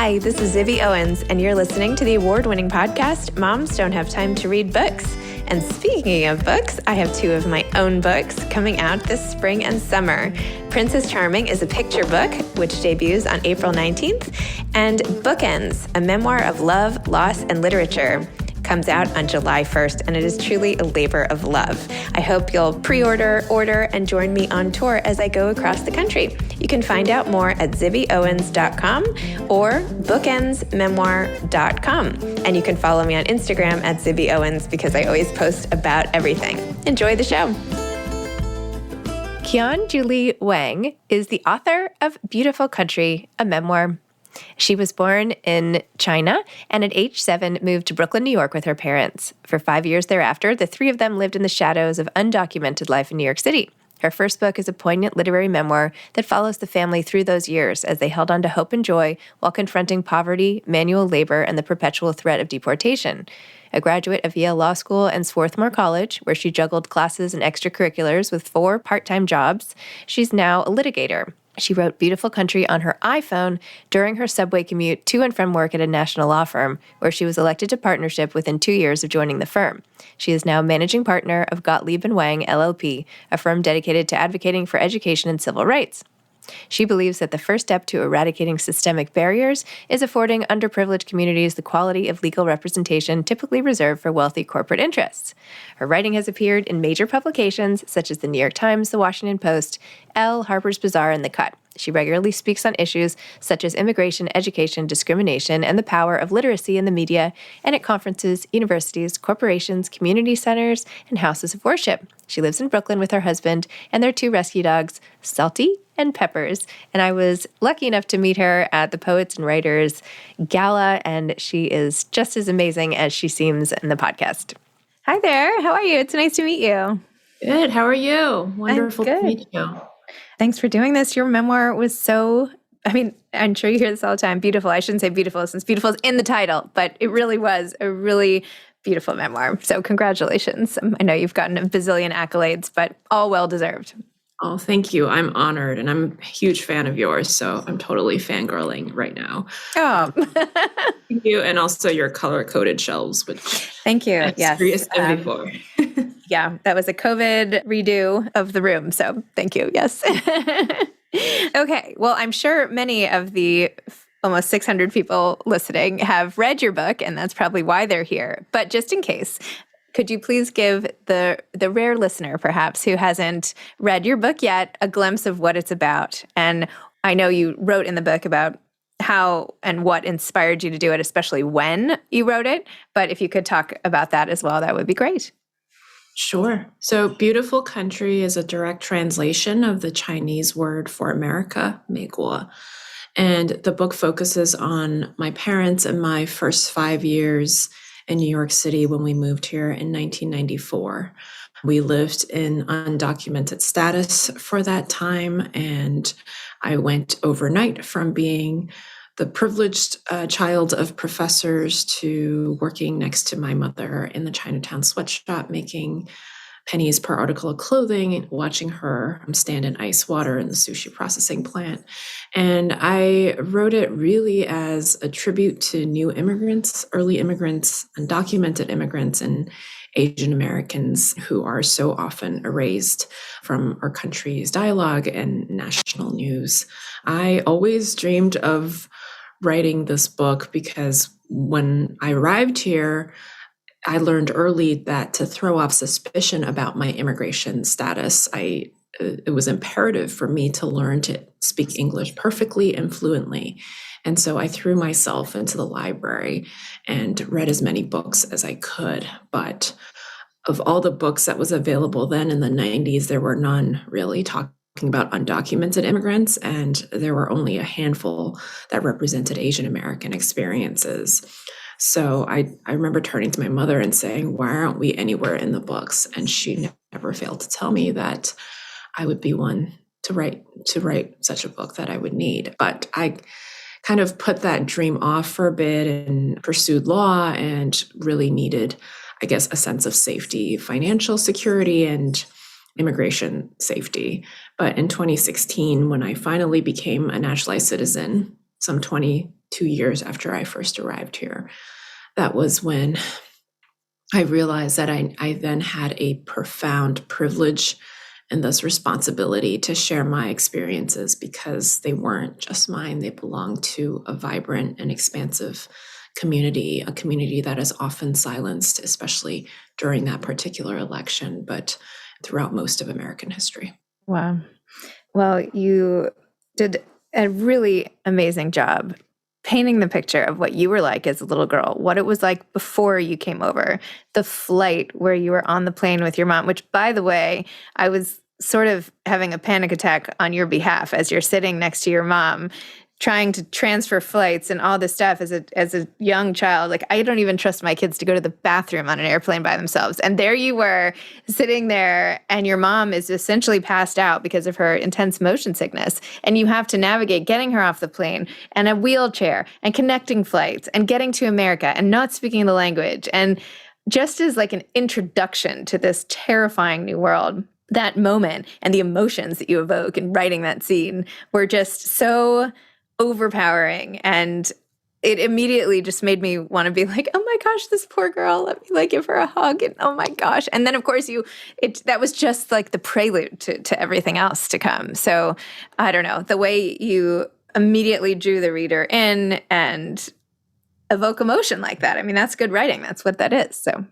Hi, this is Zibby Owens, and you're listening to the award-winning podcast, Moms Don't Have Time to Read Books. And speaking of books, I have two of my own books coming out this spring and summer. Princess Charming is a picture book, which debuts on April 19th, and Bookends, a memoir of love, loss, and literature, comes out on July 1st, and it is truly a labor of love. I hope you'll pre-order, order, and join me on tour as I go across the country. You can find out more at zibbyowens.com or bookendsmemoir.com. And you can follow me on Instagram at zibbyowens because I always post about everything. Enjoy the show. Qian Julie Wang is the author of Beautiful Country, a memoir. She was born in China and at age 7 moved to Brooklyn, New York with her parents. For 5 years thereafter, the three of them lived in the shadows of undocumented life in New York City. Her first book is a poignant literary memoir that follows the family through those years as they held on to hope and joy while confronting poverty, manual labor, and the perpetual threat of deportation. A graduate of Yale Law School and Swarthmore College, where she juggled classes and extracurriculars with 4 part-time jobs, she's now a litigator. She wrote Beautiful Country on her iPhone during her subway commute to and from work at a national law firm, where she was elected to partnership within 2 years of joining the firm. She is now managing partner of Gottlieb & Wang, LLP, a firm dedicated to advocating for education and civil rights. She believes that the first step to eradicating systemic barriers is affording underprivileged communities the quality of legal representation typically reserved for wealthy corporate interests. Her writing has appeared in major publications such as the New York Times, the Washington Post, Elle, Harper's Bazaar, and The Cut. She regularly speaks on issues such as immigration, education, discrimination, and the power of literacy in the media, and at conferences, universities, corporations, community centers, and houses of worship. She lives in Brooklyn with her husband and their 2 rescue dogs, Salty and Peppers. And I was lucky enough to meet her at the Poets and Writers Gala, and she is just as amazing as she seems in the podcast. Hi there. How are you? It's nice to meet you. Good. How are you? Wonderful to meet you. Thanks for doing this. Your memoir was I'm sure you hear this all the time, beautiful. I shouldn't say beautiful since beautiful is in the title, but it really was a really beautiful memoir. So congratulations. I know you've gotten a bazillion accolades, but all well-deserved. Oh, thank you. I'm honored, and I'm a huge fan of yours, so I'm totally fangirling right now. Oh. Thank you, and also your color-coded shelves, which thank you. Yes. 74. Yeah, that was a COVID redo of the room, so thank you. Yes. Okay, well, I'm sure many of the almost 600 people listening have read your book, and that's probably why they're here. But just in case, could you please give the rare listener, perhaps, who hasn't read your book yet, a glimpse of what it's about? And I know you wrote in the book about how and what inspired you to do it, especially when you wrote it. But if you could talk about that as well, that would be great. Sure. So Beautiful Country is a direct translation of the Chinese word for America, 美国. And the book focuses on my parents and my first 5 years in New York City when we moved here in 1994. We lived in undocumented status for that time, and I went overnight from being the privileged child of professors to working next to my mother in the Chinatown sweatshop, making pennies per article of clothing and watching her stand in ice water in the sushi processing plant. And I wrote it really as a tribute to new immigrants, early immigrants, undocumented immigrants, and Asian Americans who are so often erased from our country's dialogue and national news. I always dreamed of writing this book because when I arrived here, I learned early that to throw off suspicion about my immigration status, it was imperative for me to learn to speak English perfectly and fluently. And so I threw myself into the library and read as many books as I could. But of all the books that was available then in the 90s, there were none really talking about undocumented immigrants, and there were only a handful that represented Asian American experiences. So I remember turning to my mother and saying, why aren't we anywhere in the books? And she never failed to tell me that I would be one to write such a book that I would need. But I kind of put that dream off for a bit and pursued law and really needed, I guess, a sense of safety, financial security, and immigration safety. But in 2016, when I finally became a naturalized citizen, some 22 years after I first arrived here. That was when I realized that I then had a profound privilege and thus responsibility to share my experiences, because they weren't just mine. They belonged to a vibrant and expansive community, a community that is often silenced, especially during that particular election, but throughout most of American history. Wow. Well, you did a really amazing job painting the picture of what you were like as a little girl, what it was like before you came over, the flight where you were on the plane with your mom, which, by the way, I was sort of having a panic attack on your behalf as you're sitting next to your mom, trying to transfer flights and all this stuff as a young child. Like, I don't even trust my kids to go to the bathroom on an airplane by themselves. And there you were sitting there, and your mom is essentially passed out because of her intense motion sickness. And you have to navigate getting her off the plane and a wheelchair and connecting flights and getting to America and not speaking the language. And just as like an introduction to this terrifying new world, that moment and the emotions that you evoke in writing that scene were just so overpowering, and it immediately just made me want to be like, oh my gosh, this poor girl, let me like give her a hug, and oh my gosh. And then of course that was just like the prelude to everything else to come. So I don't know, the way you immediately drew the reader in and evoke emotion like that, I mean, that's good writing. That's what that is. So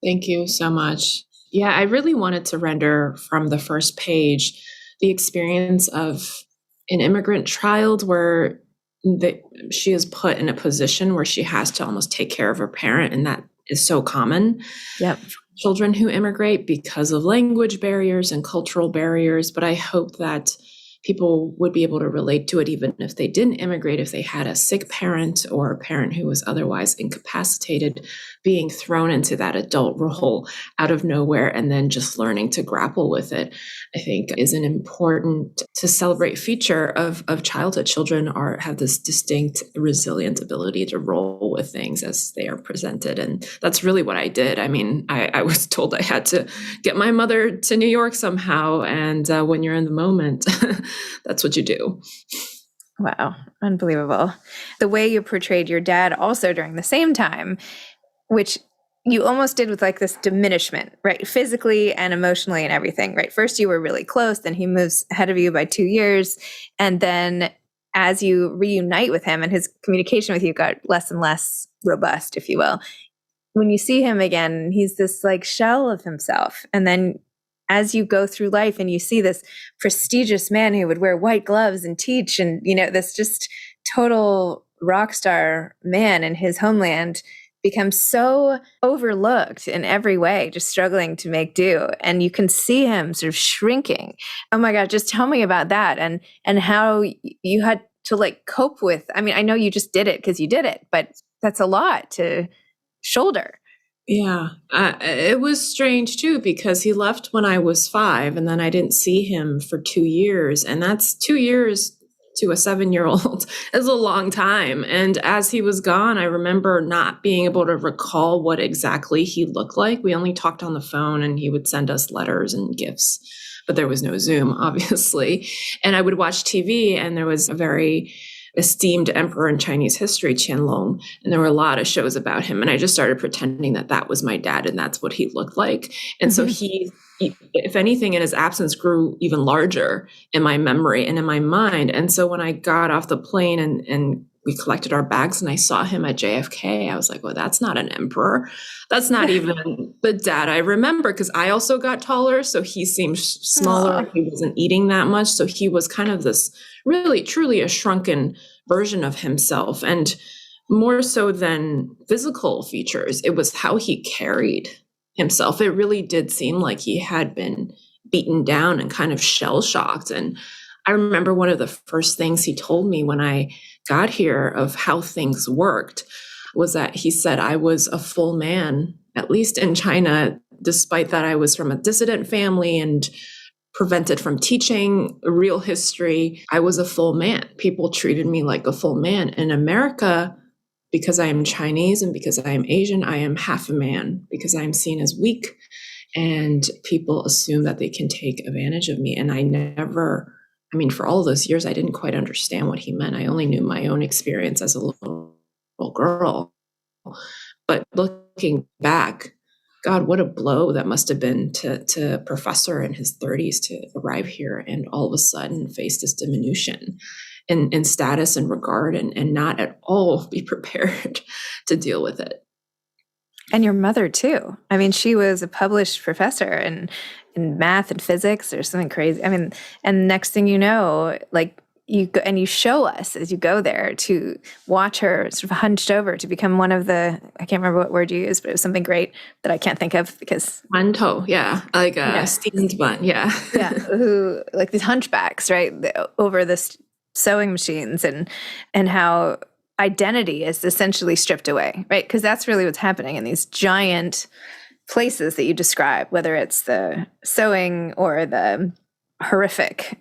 thank you so much. Yeah, I really wanted to render from the first page the experience of an immigrant child where she is put in a position where she has to almost take care of her parent. And that is so common. Yep. For children who immigrate because of language barriers and cultural barriers. But I hope that people would be able to relate to it, even if they didn't immigrate, if they had a sick parent or a parent who was otherwise incapacitated, being thrown into that adult role out of nowhere and then just learning to grapple with it, I think is an important to celebrate feature of childhood. Children have this distinct, resilient ability to roll with things as they are presented. And that's really what I did. I mean, I was told I had to get my mother to New York somehow. And when you're in the moment, that's what you do. Wow. Unbelievable. The way you portrayed your dad also during the same time, which you almost did with like this diminishment, right? Physically and emotionally and everything, right? First you were really close, then he moves ahead of you by 2 years. And then as you reunite with him and his communication with you got less and less robust, if you will, when you see him again, he's this like shell of himself. And then as you go through life and you see this prestigious man who would wear white gloves and teach and, you know, this just total rock star man in his homeland becomes so overlooked in every way, just struggling to make do. And you can see him sort of shrinking. Oh my God, just tell me about that and how you had to like cope with. I mean, I know you just did it because you did it, but that's a lot to shoulder. Yeah, it was strange too, because he left when I was 5 and then I didn't see him for 2 years. And that's 2 years to a 7-year-old is a long time. And as he was gone, I remember not being able to recall what exactly he looked like. We only talked on the phone and he would send us letters and gifts, but there was no Zoom, obviously. And I would watch TV, and there was a very esteemed emperor in Chinese history, Qianlong, and there were a lot of shows about him. And I just started pretending that that was my dad and that's what he looked like. And so he, if anything, in his absence, grew even larger in my memory and in my mind. And so when I got off the plane and we collected our bags and I saw him at JFK, I was like, well, that's not an emperor. That's not even the dad I remember, because I also got taller. So he seemed smaller. He wasn't eating that much. So he was kind of this really, truly a shrunken version of himself. And more so than physical features, it was how he carried himself. It really did seem like he had been beaten down and kind of shell-shocked. And I remember one of the first things he told me when I got here of how things worked was that he said I was a full man, at least in China, despite that I was from a dissident family and prevented from teaching real history. I was a full man. People treated me like a full man. In America, because I am Chinese and because I am Asian, I am half a man because I am seen as weak, and people assume that they can take advantage of me. And I never for all those years, I didn't quite understand what he meant. I only knew my own experience as a little girl. But looking back, God, what a blow that must have been to a professor in his 30s to arrive here and all of a sudden face this diminution in status and regard and not at all be prepared to deal with it. And your mother too. I mean, she was a published professor in math and physics or something crazy. I mean, and next thing you know, like you go, and you show us as you go there to watch her sort of hunched over to become one of the, I can't remember what word you used, but it was something great that I can't think of because. Mantou, yeah. Like a steamed bun, yeah. Yeah, who, like these hunchbacks, right, over this sewing machines and how identity is essentially stripped away, right? Because that's really what's happening in these giant places that you describe, whether it's the sewing or the horrific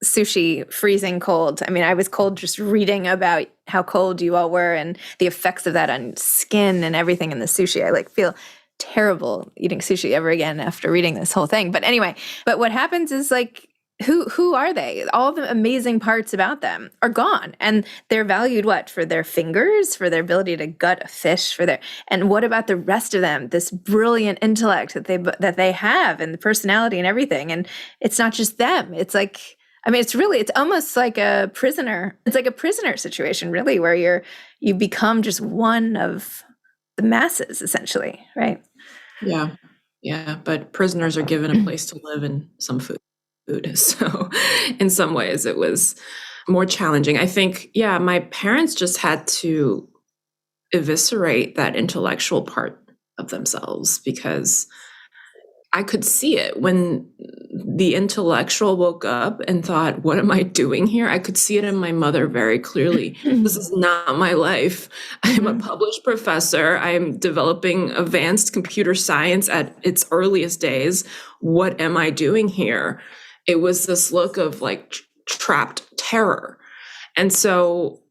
sushi freezing cold. I mean, I was cold just reading about how cold you all were and the effects of that on skin and everything in the sushi. I like feel terrible eating sushi ever again after reading this whole thing. But anyway, but what happens is like, who are they? All the amazing parts about them are gone, and they're valued what? For their fingers, for their ability to gut a fish, and what about the rest of them? This brilliant intellect that they have, and the personality and everything. And it's not just them. It's like, I mean, it's almost like a prisoner. It's like a prisoner situation, really, where you become just one of the masses, essentially, right? Yeah. Yeah. But prisoners are given a place to live and some food. So in some ways it was more challenging. I think, my parents just had to eviscerate that intellectual part of themselves because I could see it when the intellectual woke up and thought, what am I doing here? I could see it in my mother very clearly. This is not my life. I'm a published professor. I'm developing advanced computer science at its earliest days. What am I doing here? It was this look of like trapped terror. And so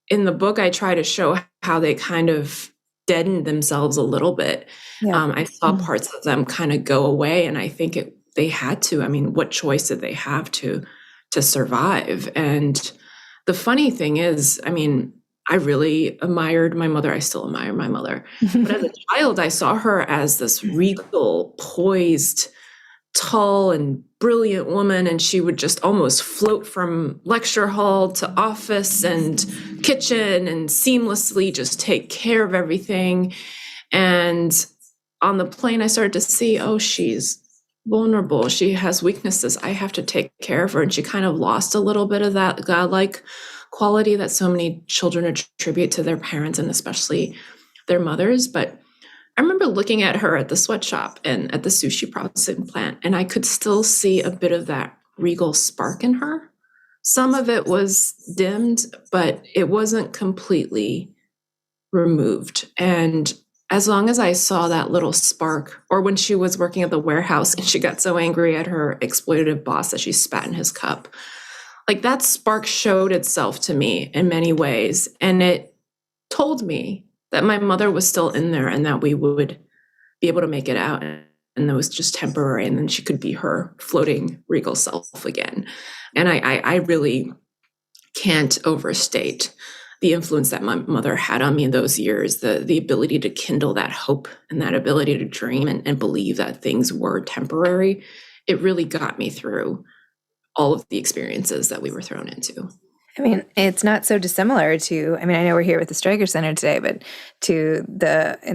in the book, I try to show how they kind of deadened themselves a little bit. Yeah. I saw parts of them kind of go away, and I think they had to. I mean, what choice did they have to survive? And the funny thing is, I mean, I really admired my mother. I still admire my mother. But as a child, I saw her as this regal, poised, tall and brilliant woman, and she would just almost float from lecture hall to office and kitchen and seamlessly just take care of everything. And on the plane, I started to see, she's vulnerable. She has weaknesses. I have to take care of her. And she kind of lost a little bit of that godlike quality that so many children attribute to their parents and especially their mothers. But I remember looking at her at the sweatshop and at the sushi processing plant, and I could still see a bit of that regal spark in her. Some of it was dimmed, but it wasn't completely removed. And as long as I saw that little spark, or when she was working at the warehouse and she got so angry at her exploitative boss that she spat in his cup, like that spark showed itself to me in many ways. And it told me that my mother was still in there and that we would be able to make it out. And that was just temporary. And then she could be her floating regal self again. And I really can't overstate the influence that my mother had on me in those years, the ability to kindle that hope and that ability to dream and believe that things were temporary. It really got me through all of the experiences that we were thrown into. I mean, it's not so dissimilar to, I mean, I know we're here with the Streicker Center today, but in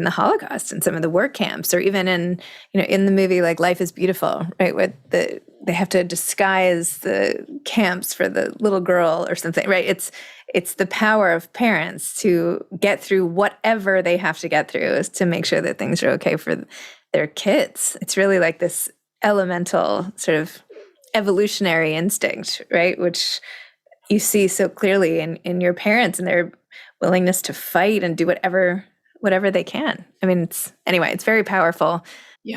the Holocaust and some of the work camps, or even in the movie, like Life is Beautiful, right? With they have to disguise the camps for the little girl or something, right? It's the power of parents to get through whatever they have to get through is to make sure that things are okay for their kids. It's really like this elemental sort of evolutionary instinct, right? Which you see so clearly in your parents and their willingness to fight and do whatever they can. I mean, it's very powerful,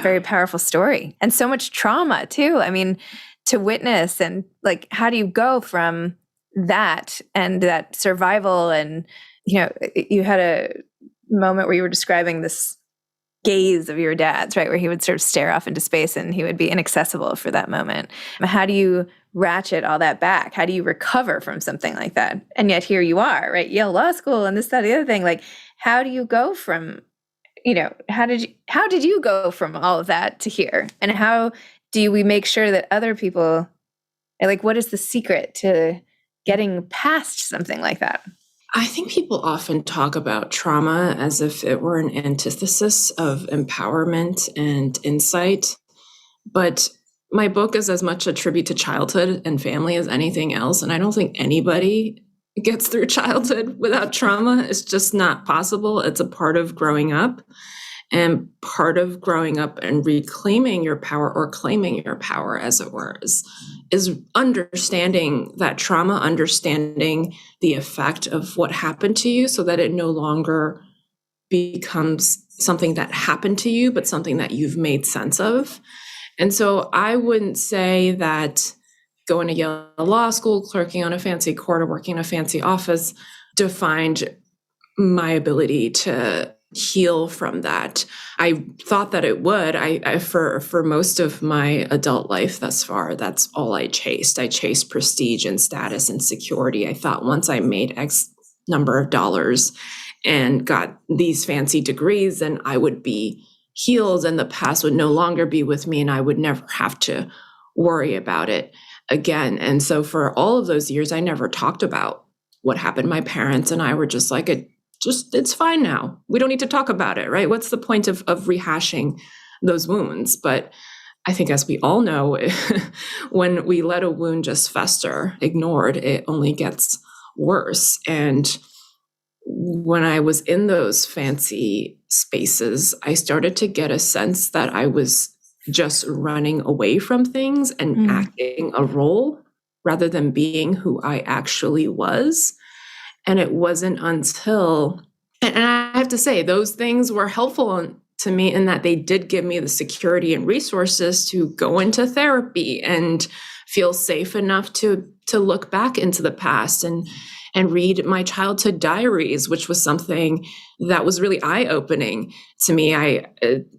very powerful story. And so much trauma too. I mean, to witness and like, how do you go from that and that survival? And, you had a moment where you were describing this gaze of your dad's, right? Where he would sort of stare off into space and he would be inaccessible for that moment. How do you ratchet all that back? How do you recover from something like that? And yet here you are, right? Yale Law School and this, that, the other thing. Like, how do you go from, how did you go from all of that to here? And how do we make sure that other people, like, what is the secret to getting past something like that? I think people often talk about trauma as if it were an antithesis of empowerment and insight. But my book is as much a tribute to childhood and family as anything else. And I don't think anybody gets through childhood without trauma. It's just not possible. It's a part of growing up. And part of growing up and reclaiming your power, or claiming your power, as it were, is understanding that trauma, understanding the effect of what happened to you so that it no longer becomes something that happened to you, but something that you've made sense of. And so I wouldn't say that going to Yale Law School, clerking on a fancy court, or working in a fancy office defined my ability to heal from that. I thought that it would. I for most of my adult life thus far, that's all I chased. I chased prestige and status and security. I thought once I made X number of dollars and got these fancy degrees, then I would be healed and the past would no longer be with me and I would never have to worry about it again. And so for all of those years, I never talked about what happened. My parents and I were just like, it's fine now. We don't need to talk about it, right? What's the point of rehashing those wounds? But I think, as we all know, when we let a wound just fester, ignored, it only gets worse. And when I was in those fancy spaces, I started to get a sense that I was just running away from things and acting a role rather than being who I actually was. And it wasn't until, and I have to say, those things were helpful to me in that they did give me the security and resources to go into therapy and feel safe enough to look back into the past and read my childhood diaries, which was something that was really eye-opening to me. I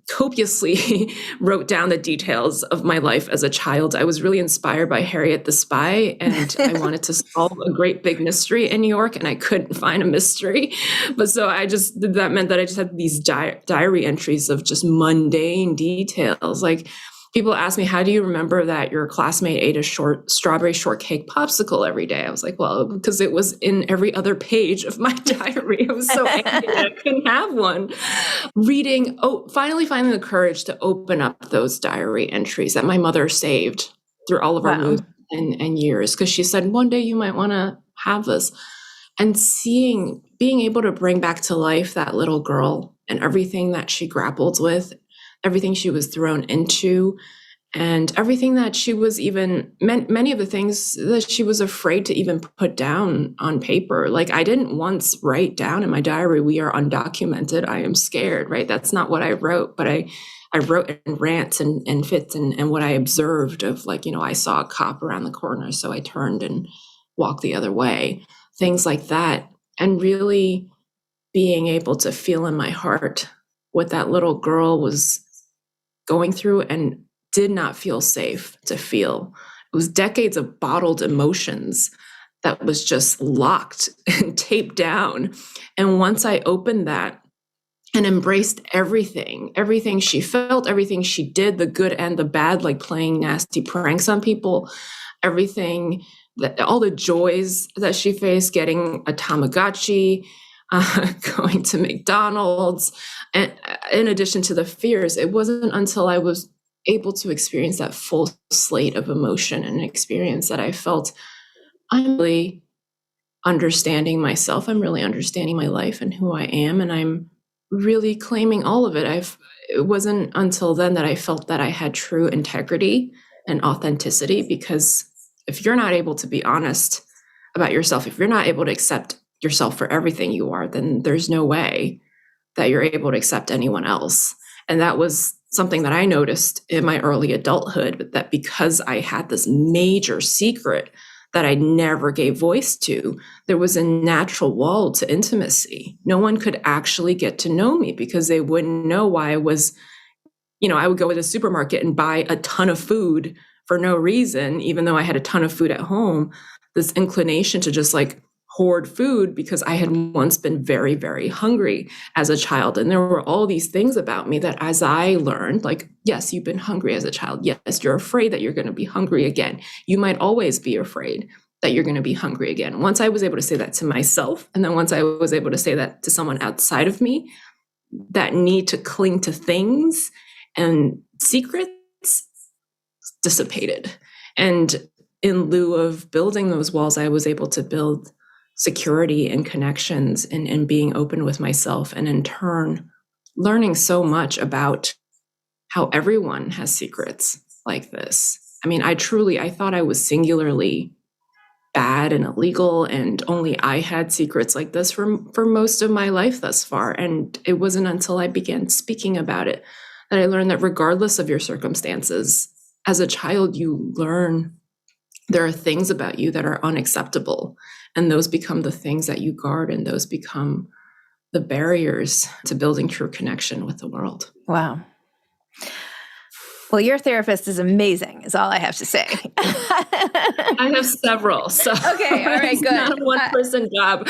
copiously wrote down the details of my life as a child. I was really inspired by Harriet the Spy, and I wanted to solve a great big mystery in New York, and I couldn't find a mystery. But so that meant that I just had these diary entries of just mundane details. Like, people ask me, how do you remember that your classmate ate a strawberry shortcake popsicle every day? I was like, well, because it was in every other page of my diary. I was so angry that I couldn't have one. Finally finding the courage to open up those diary entries that my mother saved through all of our moves and years. Because she said, one day you might want to have this. And being able to bring back to life that little girl and everything that she grappled with, everything she was thrown into, and everything that she was many of the things that she was afraid to even put down on paper. Like, I didn't once write down in my diary, "We are undocumented, I am scared," right? That's not what I wrote, but I wrote in rants and fits and what I observed of, like, I saw a cop around the corner, so I turned and walked the other way, things like that. And really being able to feel in my heart what that little girl was going through and did not feel safe to feel. It was decades of bottled emotions that was just locked and taped down. And once I opened that and embraced everything she felt, everything she did, the good and the bad, like playing nasty pranks on people, all the joys that she faced, getting a Tamagotchi, going to McDonald's, and in addition to the fears, it wasn't until I was able to experience that full slate of emotion and experience that I felt, I'm really understanding myself, I'm really understanding my life and who I am, and I'm really claiming all of it. It wasn't until then that I felt that I had true integrity and authenticity, because if you're not able to be honest about yourself, if you're not able to accept yourself for everything you are, then there's no way that you're able to accept anyone else. And that was something that I noticed in my early adulthood, that because I had this major secret that I never gave voice to, there was a natural wall to intimacy. No one could actually get to know me because they wouldn't know why I was, I would go to the supermarket and buy a ton of food for no reason, even though I had a ton of food at home, this inclination to just like hoard food because I had once been very, very hungry as a child. And there were all these things about me that as I learned, like, yes, you've been hungry as a child. Yes, you're afraid that you're going to be hungry again. You might always be afraid that you're going to be hungry again. Once I was able to say that to myself, and then once I was able to say that to someone outside of me, that need to cling to things and secrets dissipated. And in lieu of building those walls, I was able to build security and connections and being open with myself, and in turn learning so much about how everyone has secrets like this. I mean, I thought I was singularly bad and illegal, and only I had secrets like this for most of my life thus far. And it wasn't until I began speaking about it that I learned that regardless of your circumstances, as a child, you learn there are things about you that are unacceptable. And those become the things that you guard, and those become the barriers to building true connection with the world. Wow. Well, your therapist is amazing, is all I have to say. I have several. So okay, all right, it's good. not a one-person job.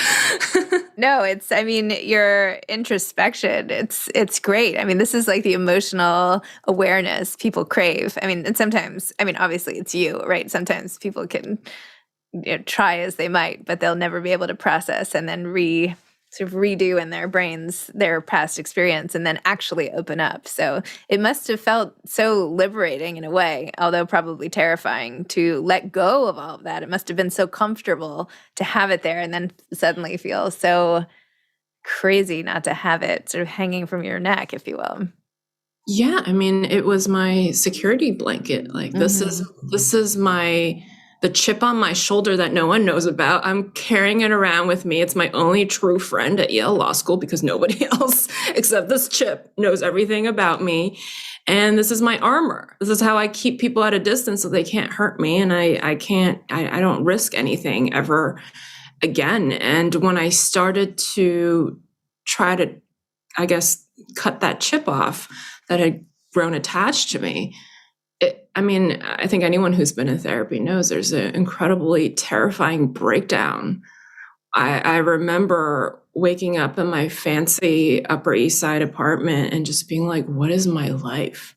No, your introspection, it's great. I mean, this is like the emotional awareness people crave. I mean, and sometimes, obviously it's you, right? Sometimes people can try as they might, but they'll never be able to process and then redo in their brains their past experience and then actually open up. So it must have felt so liberating in a way, although probably terrifying, to let go of all of that. It must have been so comfortable to have it there and then suddenly feel so crazy not to have it sort of hanging from your neck, if you will. Yeah, I mean, it was my security blanket. Like, this is the chip on my shoulder that no one knows about. I'm carrying it around with me. It's my only true friend at Yale Law School because nobody else except this chip knows everything about me. And this is my armor. This is how I keep people at a distance so they can't hurt me. And I don't risk anything ever again. And when I started to try to, I guess, cut that chip off that had grown attached to me, I think anyone who's been in therapy knows there's an incredibly terrifying breakdown. I remember waking up in my fancy Upper East Side apartment and just being like, what is my life?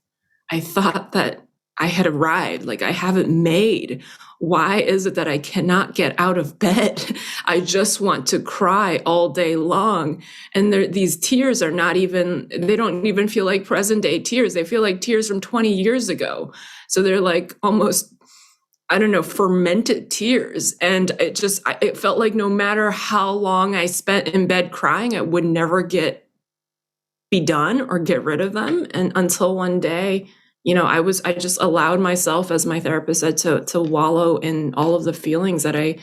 I thought that I had arrived, like I have it made. Why is it that I cannot get out of bed? I just want to cry all day long. And these tears they don't even feel like present day tears. They feel like tears from 20 years ago. So they're like almost, I don't know, fermented tears. And it felt like no matter how long I spent in bed crying, I would never be done or get rid of them. And until one day, I just allowed myself, as my therapist said, to wallow in all of the feelings that I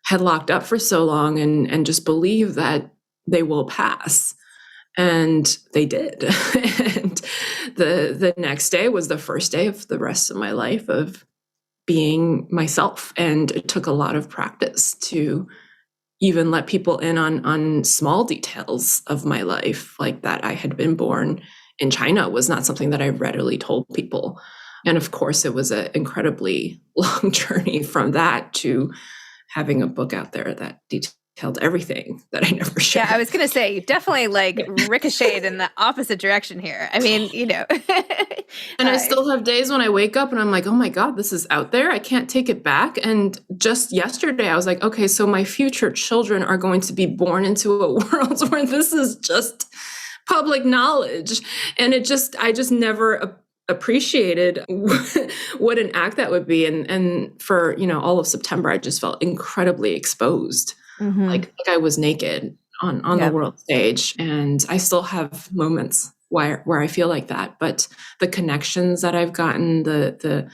had locked up for so long and just believe that they will pass. And they did. And the next day was the first day of the rest of my life of being myself. And it took a lot of practice to even let people in on small details of my life, like that I had been born in China was not something that I readily told people. And of course, it was an incredibly long journey from that to having a book out there that detailed everything that I never shared. Yeah, I was going to say, you definitely ricocheted in the opposite direction here. I mean, And I still have days when I wake up and I'm like, oh my God, this is out there. I can't take it back. And just yesterday, I was like, okay, so my future children are going to be born into a world where this is just public knowledge. And I just never appreciated what an act that would be. And for, all of September, I just felt incredibly exposed. Mm-hmm. Like I was naked on the world stage. And I still have moments where I feel like that. But the connections that I've gotten, the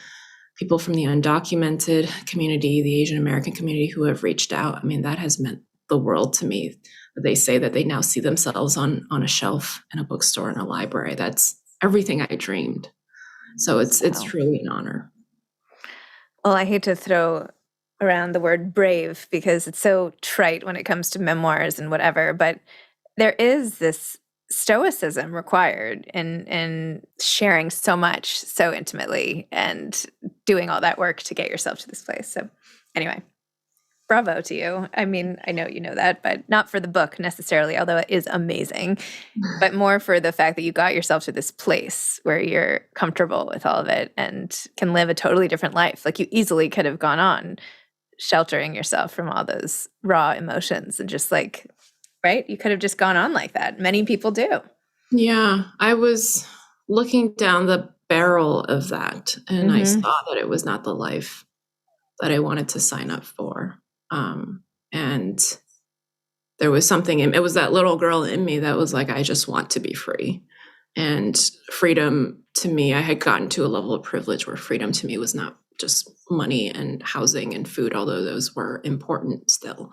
people from the undocumented community, the Asian American community who have reached out, that has meant the world to me. They say that they now see themselves on a shelf in a bookstore, in a library. That's everything I dreamed. So it's truly an honor. Well, I hate to throw around the word brave because it's so trite when it comes to memoirs and whatever, but there is this stoicism required in sharing so much so intimately and doing all that work to get yourself to this place. So anyway, bravo to you. I mean, I know you know that, but not for the book necessarily, although it is amazing, but more for the fact that you got yourself to this place where you're comfortable with all of it and can live a totally different life. Like you easily could have gone on sheltering yourself from all those raw emotions and just like, right? You could have just gone on like that. Many people do. Yeah, I was looking down the barrel of that, and I saw that it was not the life that I wanted to sign up for. And there was something it was that little girl in me that was like, I just want to be free. And freedom to me, I had gotten to a level of privilege where freedom to me was not just money and housing and food, although those were important still,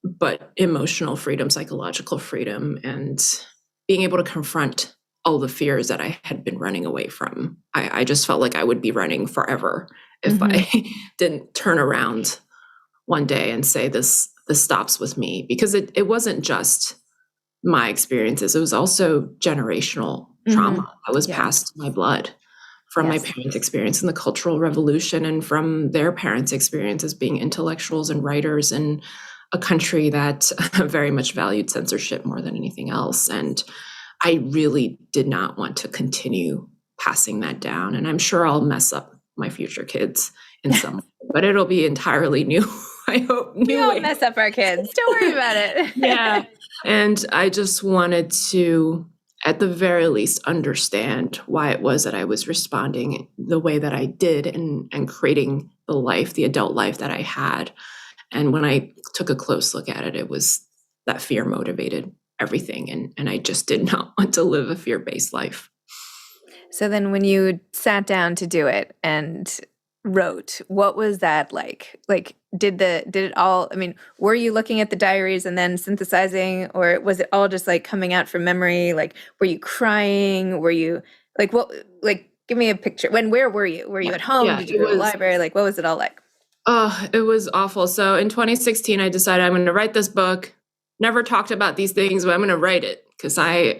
but emotional freedom, psychological freedom, and being able to confront all the fears that I had been running away from. I just felt like I would be running forever if I didn't turn around one day and say this stops with me, because it wasn't just my experiences. It was also generational trauma that was passed in my blood from my parents' experience in the Cultural Revolution and from their parents' experience as being intellectuals and writers in a country that very much valued censorship more than anything else. And I really did not want to continue passing that down. And I'm sure I'll mess up my future kids in some way, but it'll be entirely new. I hope new. We all mess up our kids. Don't worry about it. Yeah. And I just wanted to, at the very least, understand why it was that I was responding the way that I did and creating the adult life that I had. And when I took a close look at it, it was that fear motivated everything. And I just did not want to live a fear-based life. So then when you sat down to do it and wrote, what was that like? Like, did it all, I mean, were you looking at the diaries and then synthesizing, or was it all just like coming out from memory? Like, were you crying? Were you like, what, like, give me a picture. Where were you? Were you at home? Did you go to the library? Like, what was it all like? Oh, it was awful. So in 2016, I decided I'm going to write this book. Never talked about these things, but I'm going to write it because I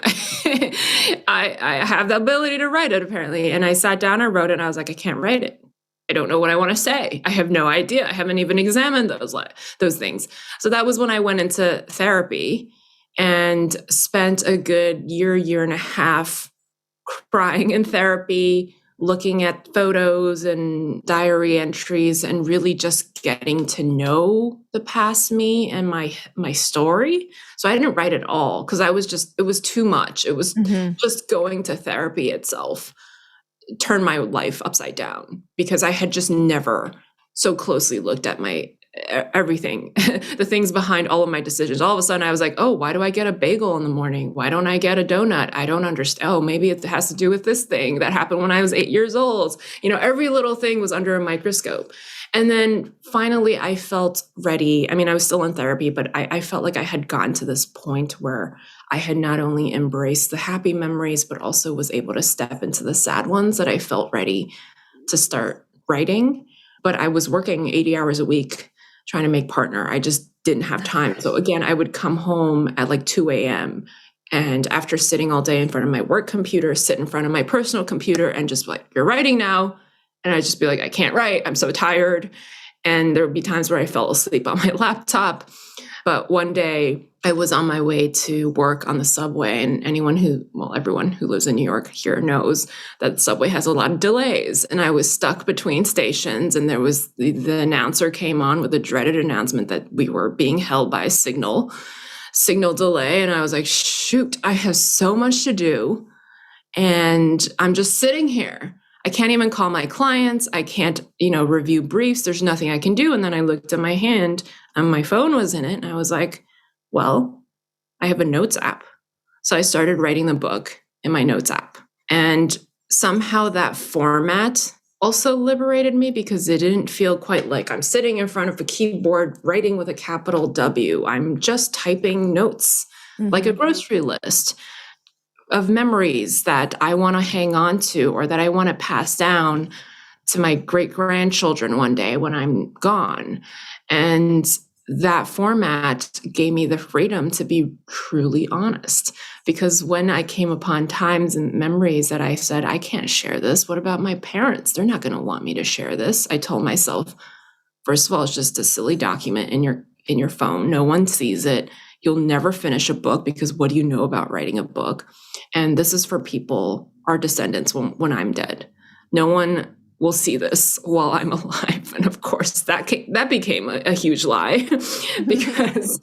have the ability to write it, apparently. And I sat down and wrote it, and I was like, I can't write it. I don't know what I want to say. I have no idea. I haven't even examined those things. So that was when I went into therapy and spent a good year and a half crying in therapy, looking at photos and diary entries, and really just getting to know the past me and my story. So I didn't write it all because it was too much. It was just going to therapy itself turned my life upside down, because I had just never so closely looked at my everything, the things behind all of my decisions. All of a sudden I was like, oh, why do I get a bagel in the morning? Why don't I get a donut? I don't understand. Oh, maybe it has to do with this thing that happened when I was 8 years old. Every little thing was under a microscope. And then finally I felt ready. I mean, I was still in therapy, but I felt like I had gotten to this point where I had not only embraced the happy memories, but also was able to step into the sad ones, that I felt ready to start writing. But I was working 80 hours a week trying to make partner. I just didn't have time. So again, I would come home at like 2 a.m. And after sitting all day in front of my work computer, sit in front of my personal computer and just be like, you're writing now. And I'd just be like, I can't write. I'm so tired. And there would be times where I fell asleep on my laptop. But one day I was on my way to work on the subway, and everyone who lives in New York here knows that the subway has a lot of delays. And I was stuck between stations, and there was the announcer came on with a dreaded announcement that we were being held by a signal delay. And I was like, shoot, I have so much to do. And I'm just sitting here. I can't even call my clients. I can't, review briefs. There's nothing I can do. And then I looked at my hand and my phone was in it. And I was like, well, I have a notes app. So I started writing the book in my notes app. And somehow that format also liberated me, because it didn't feel quite like I'm sitting in front of a keyboard writing with a capital W. I'm just typing notes like a grocery list of memories that I want to hang on to or that I want to pass down, to my great grandchildren one day when I'm gone. And that format gave me the freedom to be truly honest, because when I came upon times and memories that I said, I can't share this. What about my parents? They're not going to want me to share this. I told myself, first of all, it's just a silly document in your phone. No one sees it. You'll never finish a book, because what do you know about writing a book? And this is for people, our descendants, when I'm dead. No one will see this while I'm alive. And of course, that became a huge lie because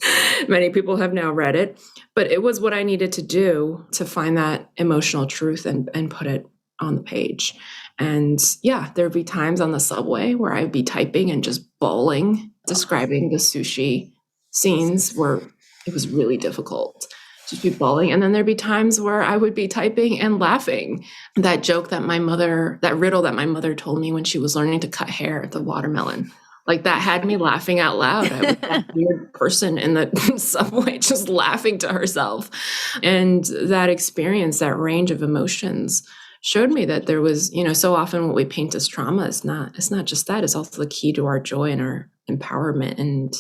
many people have now read it. But it was what I needed to do to find that emotional truth and put it on the page. And yeah, there'd be times on the subway where I'd be typing and just bawling, describing the sushi scenes where it was really difficult. Just be bawling. And then there'd be times where I would be typing and laughing. That joke that that riddle that my mother told me when she was learning to cut hair at the watermelon, like that had me laughing out loud. I was that weird person in the subway just laughing to herself. And that experience, that range of emotions showed me that there was, so often what we paint as trauma is not just that, it's also the key to our joy and our empowerment. And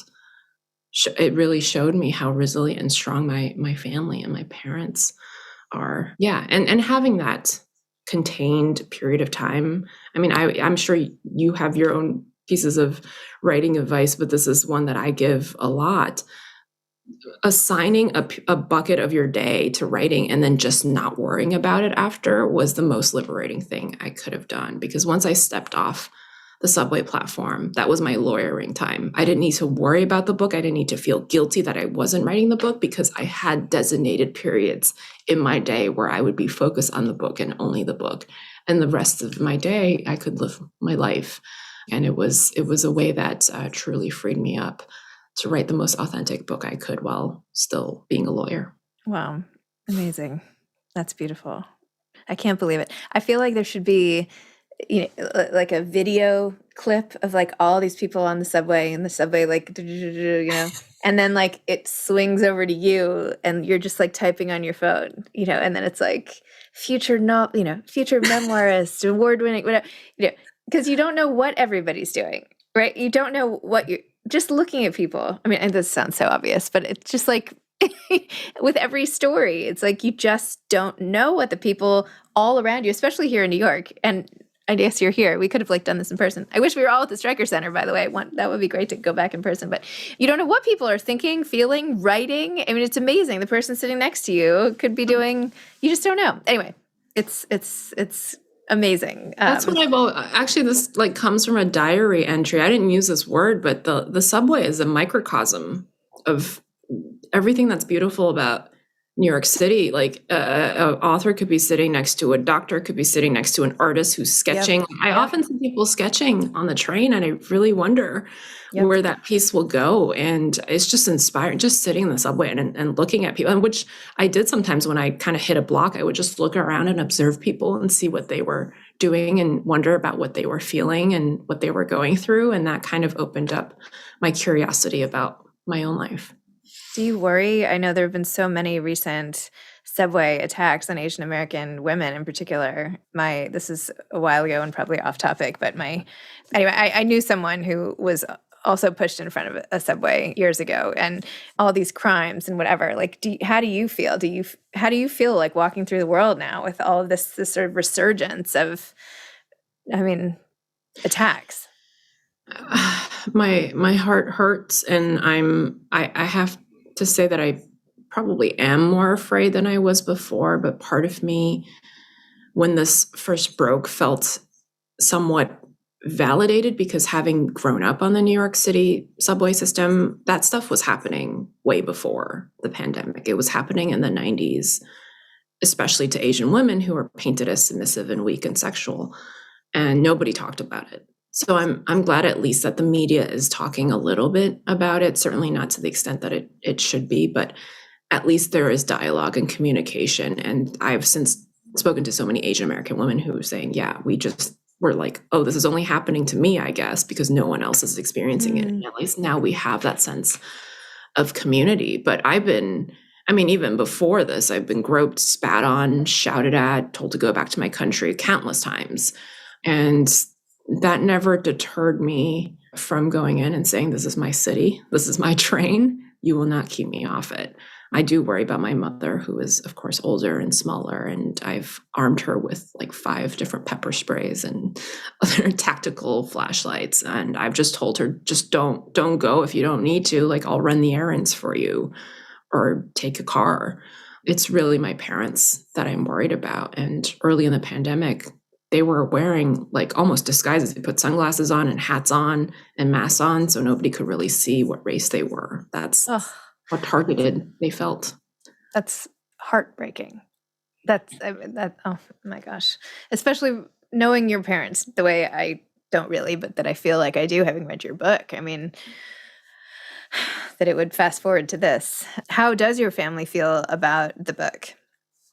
it really showed me how resilient and strong my family and my parents are. Yeah. And having that contained period of time. I mean, I'm sure you have your own pieces of writing advice, but this is one that I give a lot. Assigning a bucket of your day to writing and then just not worrying about it after was the most liberating thing I could have done. Because once I stepped off the subway platform, that was my lawyering time. I didn't need to worry about the book. I didn't need to feel guilty that I wasn't writing the book, because I had designated periods in my day where I would be focused on the book and only the book. And the rest of my day, I could live my life. And it was a way that truly freed me up to write the most authentic book I could while still being a lawyer. Wow. Amazing. That's beautiful. I can't believe it. I feel like there should be, like a video clip of like all these people on the subway, and the subway, like, and then like it swings over to you and you're just like typing on your phone, and then it's like future memoirist, award-winning, whatever, because you don't know what everybody's doing, right? You don't know what you're just looking at people. I mean, and this sounds so obvious, but it's just like with every story, it's like you just don't know what the people all around you, especially here in New York. And I guess you're here. We could have like done this in person. I wish we were all at the Streicker Center, by the way. That would be great to go back in person. But you don't know what people are thinking, feeling, writing. I mean, it's amazing. The person sitting next to you could be doing. You just don't know. Anyway, it's amazing. That's what actually, this like comes from a diary entry. I didn't use this word, but the subway is a microcosm of everything that's beautiful about New York City. Like an author could be sitting next to a doctor, could be sitting next to an artist who's sketching. Yep. I often see people sketching on the train, and I really wonder where that piece will go. And it's just inspiring, just sitting in the subway and looking at people, and which I did sometimes when I kind of hit a block. I would just look around and observe people and see what they were doing and wonder about what they were feeling and what they were going through. And that kind of opened up my curiosity about my own life. Do you worry? I know there have been so many recent subway attacks on Asian American women in particular. This is a while ago and probably off topic, but anyway, I knew someone who was also pushed in front of a subway years ago, and all these crimes and whatever. Like, how do you feel? How do you feel like walking through the world now with all of this sort of resurgence of, attacks? My heart hurts, and I have to say that I probably am more afraid than I was before. But part of me, when this first broke, felt somewhat validated, because having grown up on the New York City subway system, that stuff was happening way before the pandemic. It was happening in the 90s, especially to Asian women who were painted as submissive and weak and sexual, and nobody talked about it. So I'm glad at least that the media is talking a little bit about it, certainly not to the extent that it should be, but at least there is dialogue and communication. And I've since spoken to so many Asian American women who are saying, yeah, we're like, oh, this is only happening to me, I guess, because no one else is experiencing it. And at least now we have that sense of community. But even before this, I've been groped, spat on, shouted at, told to go back to my country countless times. And that never deterred me from going in and saying, this is my city, this is my train, you will not keep me off it. I do worry about my mother, who is, of course, older and smaller, and I've armed her with like 5 different pepper sprays and other tactical flashlights. And I've just told her, just don't go if you don't need to. Like, I'll run the errands for you or take a car. It's really my parents that I'm worried about. And early in the pandemic, they were wearing like almost disguises. They put sunglasses on and hats on and masks on so nobody could really see what race they were. That's how targeted they felt. That's heartbreaking. Oh my gosh. Especially knowing your parents the way I don't really, but that I feel like I do, having read your book. I mean, that it would fast forward to this. How does your family feel about the book?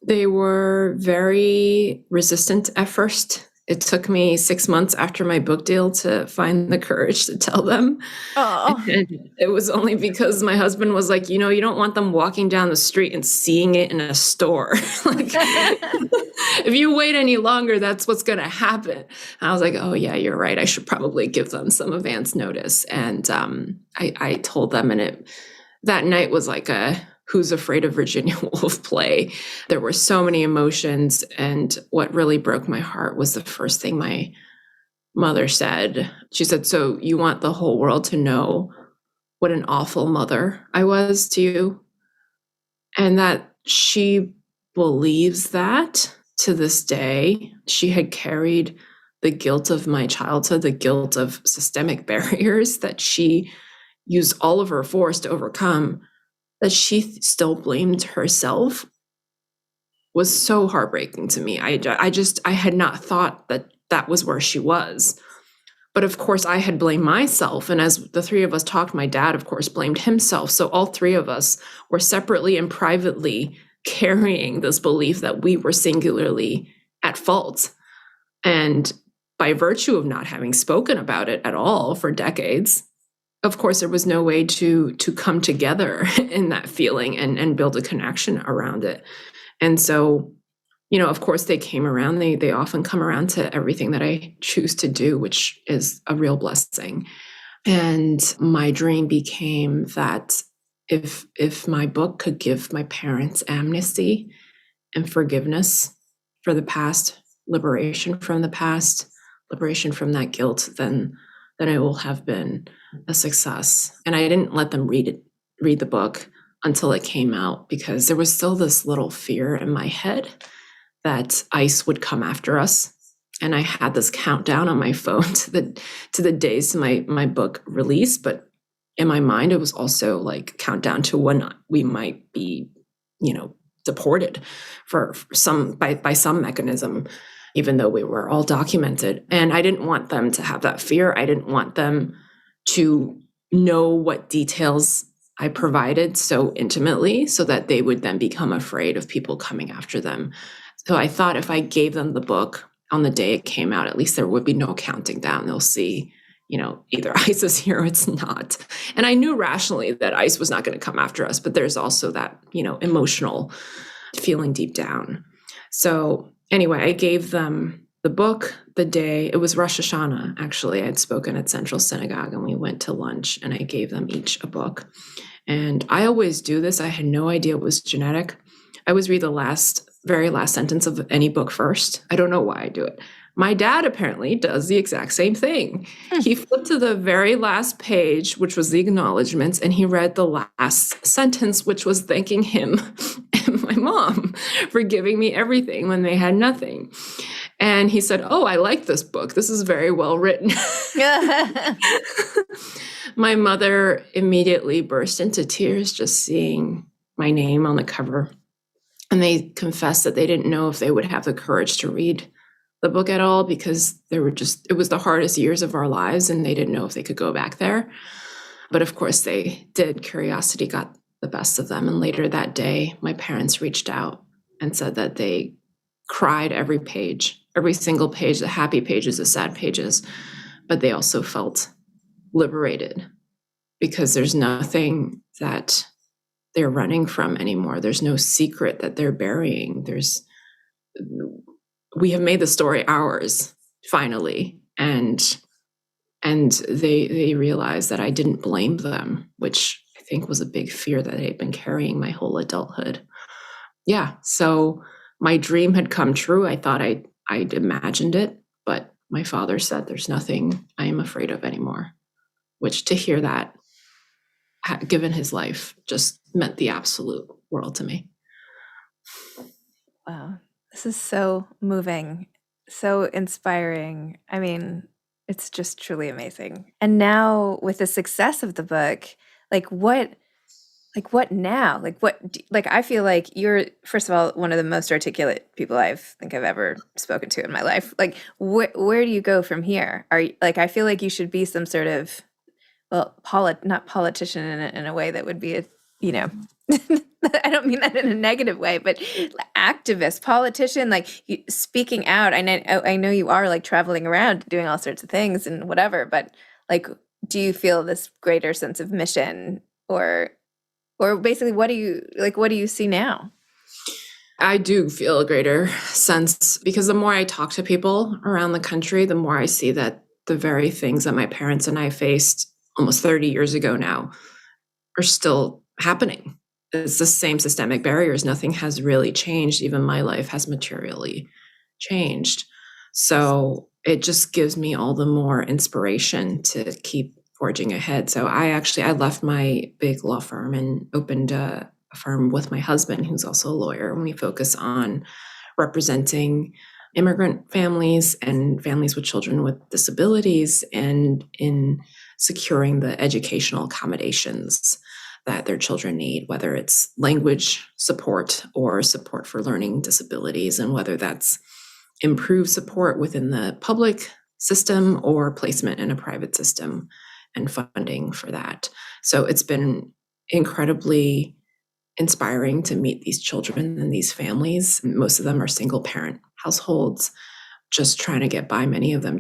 They were very resistant at first. It took me 6 months after my book deal to find the courage to tell them. Oh, And it was only because my husband was like, you don't want them walking down the street and seeing it in a store. Like, if you wait any longer, that's what's going to happen. And I was like, oh yeah, you're right. I should probably give them some advance notice. And I told them, and that night was like a Who's Afraid of Virginia Woolf play. There were so many emotions. And what really broke my heart was the first thing my mother said. She said, so you want the whole world to know what an awful mother I was to you? And that she believes that to this day. She had carried the guilt of my childhood, the guilt of systemic barriers that she used all of her force to overcome, that she still blamed herself, was so heartbreaking to me. I had not thought that was where she was. But of course, I had blamed myself. And as the 3 of us talked, my dad, of course, blamed himself. So all 3 of us were separately and privately carrying this belief that we were singularly at fault. And by virtue of not having spoken about it at all for decades, of course, there was no way to come together in that feeling and build a connection around it. And so, of course, they came around. They often come around to everything that I choose to do, which is a real blessing. And my dream became that if my book could give my parents amnesty and forgiveness for the past, liberation from the past, liberation from that guilt, then it will have been a success. And I didn't let them read the book until it came out, because there was still this little fear in my head that ICE would come after us. And I had this countdown on my phone to the days to my book release. But in my mind, it was also like countdown to when we might be, deported for some by some mechanism, even though we were all documented. And I didn't want them to have that fear. I didn't want them to know what details I provided so intimately, so that they would then become afraid of people coming after them. So I thought if I gave them the book on the day it came out, at least there would be no counting down. They'll see, either ICE is here or it's not. And I knew rationally that ICE was not going to come after us, but there's also that, emotional feeling deep down. So anyway, I gave them the book the day, it was Rosh Hashanah, actually. I had spoken at Central Synagogue and we went to lunch and I gave them each a book. And I always do this. I had no idea it was genetic. I always read the very last sentence of any book first. I don't know why I do it. My dad apparently does the exact same thing. He flipped to the very last page, which was the acknowledgments, and he read the last sentence, which was thanking him and my mom for giving me everything when they had nothing. And he said, oh, I like this book. This is very well written. My mother immediately burst into tears just seeing my name on the cover. And they confessed that they didn't know if they would have the courage to read the book at all, because it was the hardest years of our lives and they didn't know if they could go back there. But of course they did. Curiosity got the best of them. And later that day, my parents reached out and said that they cried every page, every single page, the happy pages, the sad pages, but they also felt liberated because there's nothing that they're running from anymore. There's no secret that they're burying. We have made the story ours, finally. And they realized that I didn't blame them, which I think was a big fear that I'd been carrying my whole adulthood. Yeah, so my dream had come true. I thought I'd imagined it, but my father said there's nothing I am afraid of anymore, which to hear that, given his life, just meant the absolute world to me. Wow. This is so moving, so inspiring. I mean, it's just truly amazing. And now with the success of the book, like what what now? Like I feel like you're first of all one of the most articulate people think I've ever spoken to in my life. Like where do you go from here? Are you, like I feel like you should be some sort of well, not politician in a way that would be a, you know, I don't mean that in a negative way, but activist, politician, like speaking out. I know you are like traveling around doing all sorts of things and whatever, but like, do you feel this greater sense of mission or basically what do you see now? I do feel a greater sense because the more I talk to people around the country, the more I see that the very things that my parents and I faced almost 30 years ago now are still happening. It's the same systemic barriers. Nothing has really changed. Even my life has materially changed. So it just gives me all the more inspiration to keep forging ahead. So I left my big law firm and opened a firm with my husband, who's also a lawyer, and we focus on representing immigrant families and families with children with disabilities and in securing the educational accommodations that their children need, whether it's language support or support for learning disabilities, and whether that's improved support within the public system or placement in a private system and funding for that. So it's been incredibly inspiring to meet these children and these families. Most of them are single parent households, just trying to get by. Many of them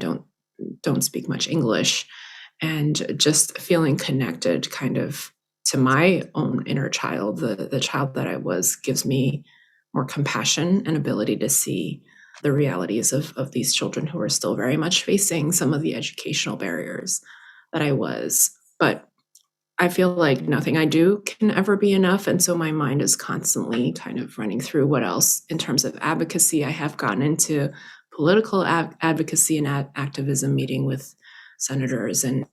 don't speak much English, and just feeling connected kind of to my own inner child, the child that I was, gives me more compassion and ability to see the realities of these children who are still very much facing some of the educational barriers that I was. But I feel like nothing I do can ever be enough. And so my mind is constantly kind of running through what else in terms of advocacy. I have gotten into political advocacy and activism, meeting with senators and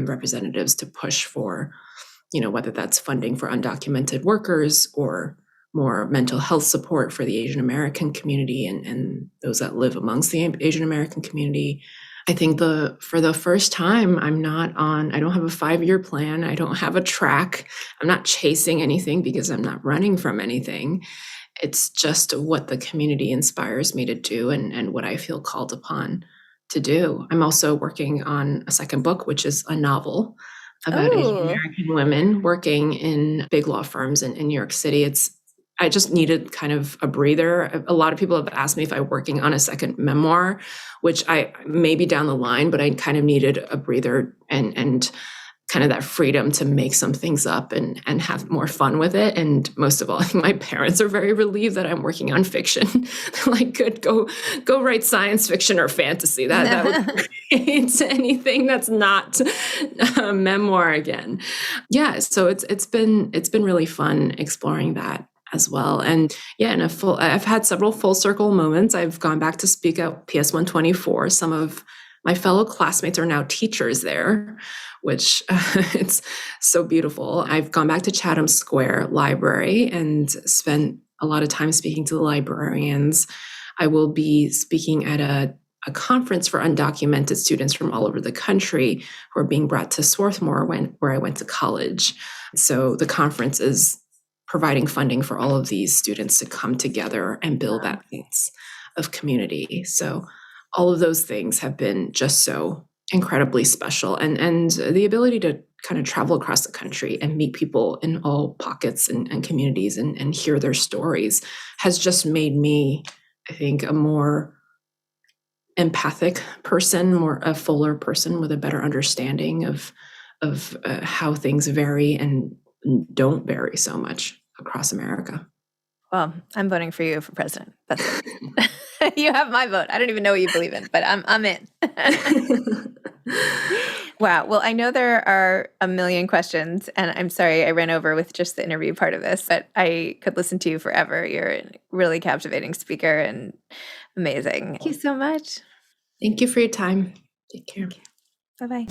representatives to push for, whether that's funding for undocumented workers or more mental health support for the Asian American community and those that live amongst the Asian American community. I think for the first time, I don't have a 5-year plan. I don't have a track. I'm not chasing anything because I'm not running from anything. It's just what the community inspires me to do and what I feel called upon to do. I'm also working on a second book, which is a novel about Asian American women working in big law firms in New York City. I just needed kind of a breather. A lot of people have asked me if I'm working on a second memoir, which I may be down the line, but I kind of needed a breather and kind of that freedom to make some things up and have more fun with it. And most of all, my parents are very relieved that I'm working on fiction. They're like, good, go write science fiction or fantasy. That would create anything that's not a memoir again. Yeah, so it's been really fun exploring that as well. And yeah, I've had several full circle moments. I've gone back to speak at PS 124. Some of my fellow classmates are now teachers there, which it's so beautiful. I've gone back to Chatham Square Library and spent a lot of time speaking to the librarians. I will be speaking at a conference for undocumented students from all over the country who are being brought to Swarthmore where I went to college. So the conference is providing funding for all of these students to come together and build that sense of community. So all of those things have been just so incredibly special. And the ability to kind of travel across the country and meet people in all pockets and communities and hear their stories has just made me, I think, a more empathic person, a fuller person with a better understanding of how things vary and don't vary so much across America. Well, I'm voting for you for president. That's it. You have my vote. I don't even know what you believe in, but I'm in. Wow. Well, I know there are a million questions, and I'm sorry I ran over with just the interview part of this, but I could listen to you forever. You're a really captivating speaker and amazing. Thank you so much. Thank you for your time. Take care. Bye-bye.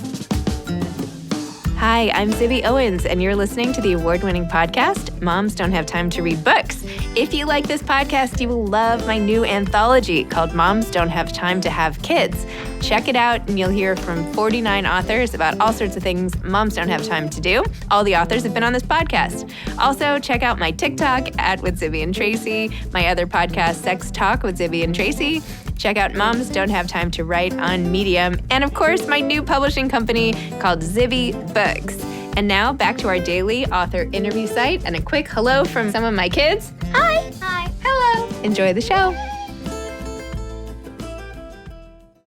Hi, I'm Zibby Owens, and you're listening to the award-winning podcast, Moms Don't Have Time to Read Books. If you like this podcast, you will love my new anthology called Moms Don't Have Time to Have Kids. Check it out, and you'll hear from 49 authors about all sorts of things moms don't have time to do. All the authors have been on this podcast. Also, check out my TikTok @with Zibby and Tracy, my other podcast, Sex Talk with Zibby and Tracy. Check out Moms Don't Have Time to Write on Medium. And of course, my new publishing company called Zibby Books. And now back to our daily author interview site and a quick hello from some of my kids. Hi. Hi. Hello. Enjoy the show.